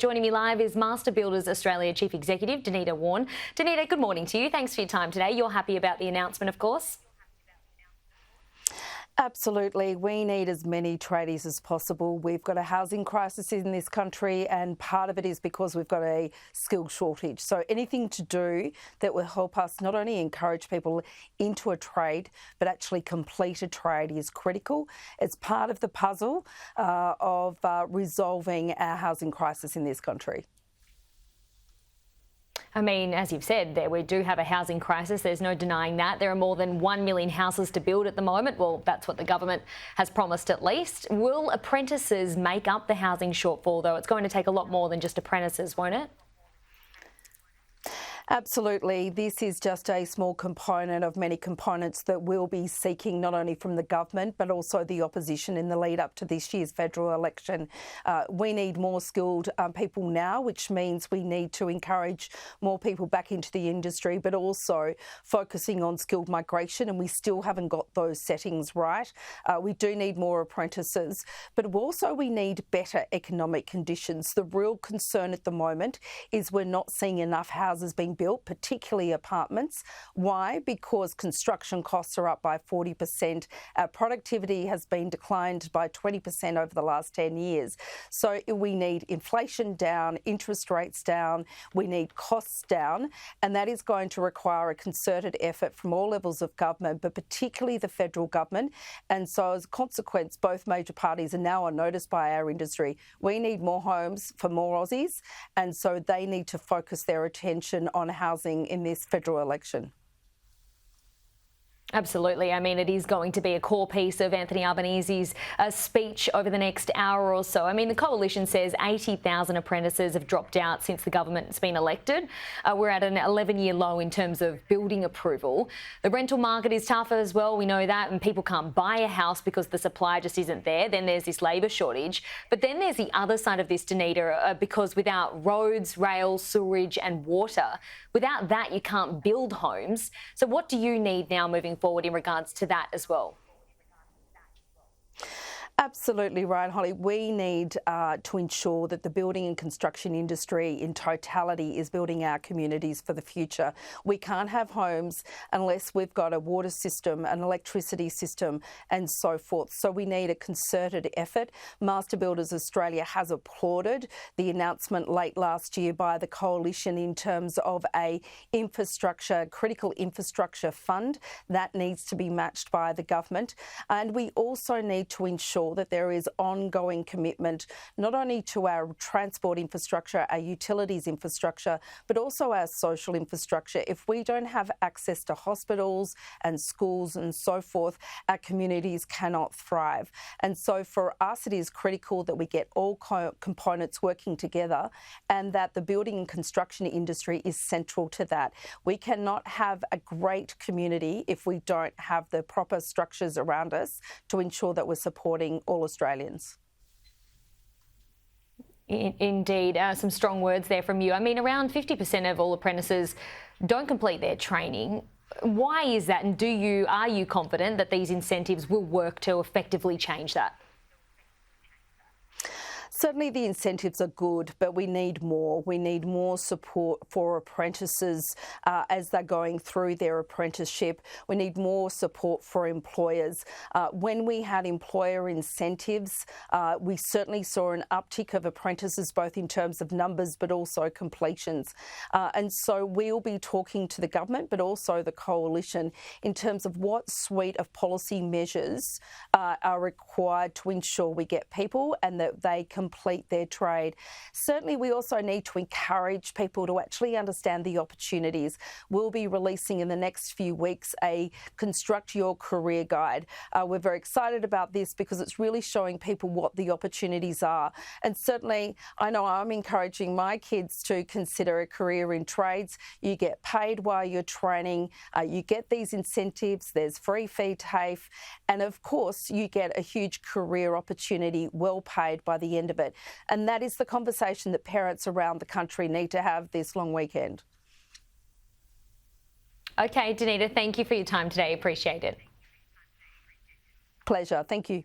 Joining me live is Master Builders Australia Chief Executive Denita Wawn. Denita, good morning to you. Thanks for your time today. You're happy about the announcement, of course? Absolutely. We need as many tradies as possible. We've got a housing crisis in this country, and part of it is because we've got a skill shortage. So anything to do that will help us not only encourage people into a trade, but actually complete a trade is critical. It's part of the puzzle of resolving our housing crisis in this country. I mean, as you've said, we do have a housing crisis. There's no denying that. There are more than 1 million houses to build at the moment. Well, that's what the government has promised at least. Will apprentices make up the housing shortfall, though? It's going to take a lot more than just apprentices, won't it? Absolutely. This is just a small component of many components that we'll be seeking not only from the government but also the opposition in the lead up to this year's federal election. We need more skilled people now, which means we need to encourage more people back into the industry, but also focusing on skilled migration, and we still haven't got those settings right. We do need more apprentices, but also we need better economic conditions. The real concern at the moment is we're not seeing enough houses being built, particularly apartments. Why? Because construction costs are up by 40%. Our productivity has been declined by 20% over the last 10 years. So we need inflation down, interest rates down, we need costs down, and that is going to require a concerted effort from all levels of government, but particularly the federal government. And so as a consequence, both major parties are now on notice by our industry. We need more homes for more Aussies, and so they need to focus their attention on housing in this federal election. Absolutely. I mean, it is going to be a core piece of Anthony Albanese's speech over the next hour or so. I mean, the coalition says 80,000 apprentices have dropped out since the government's been elected. We're at an 11-year low in terms of building approval. The rental market is tougher as well. We know that, and people can't buy a house because the supply just isn't there. Then there's this labour shortage. But then there's the other side of this, Denita, because without roads, rail, sewerage and water, without that you can't build homes. So what do you need now moving forward in regards to that as well? Absolutely right, Holly. We need to ensure that the building and construction industry in totality is building our communities for the future. We can't have homes unless we've got a water system, an electricity system and so forth. So we need a concerted effort. Master Builders Australia has applauded the announcement late last year by the coalition in terms of a critical infrastructure fund that needs to be matched by the government. And we also need to ensure that there is ongoing commitment not only to our transport infrastructure, our utilities infrastructure, but also our social infrastructure. If we don't have access to hospitals and schools and so forth, our communities cannot thrive. And so for us, it is critical that we get all components working together and that the building and construction industry is central to that. We cannot have a great community if we don't have the proper structures around us to ensure that we're supporting all Australians. Indeed, some strong words there from you. I mean, around 50% of all apprentices don't complete their training. Why is that, and are you confident that these incentives will work to effectively change that? Certainly the incentives are good, but we need more. We need more support for apprentices as they're going through their apprenticeship. We need more support for employers. When we had employer incentives, we certainly saw an uptick of apprentices, both in terms of numbers but also completions. And so we'll be talking to the government but also the coalition in terms of what suite of policy measures are required to ensure we get people and that they complete their trade. Certainly, we also need to encourage people to actually understand the opportunities. We'll be releasing in the next few weeks a Construct Your Career Guide. We're very excited about this because it's really showing people what the opportunities are. And certainly, I know I'm encouraging my kids to consider a career in trades. You get paid while you're training, you get these incentives, there's free feed TAFE, and of course, you get a huge career opportunity well paid by the end of it. And that is the conversation that parents around the country need to have this long weekend. Okay, Denita, thank you for your time today. Appreciate it. Pleasure. Thank you.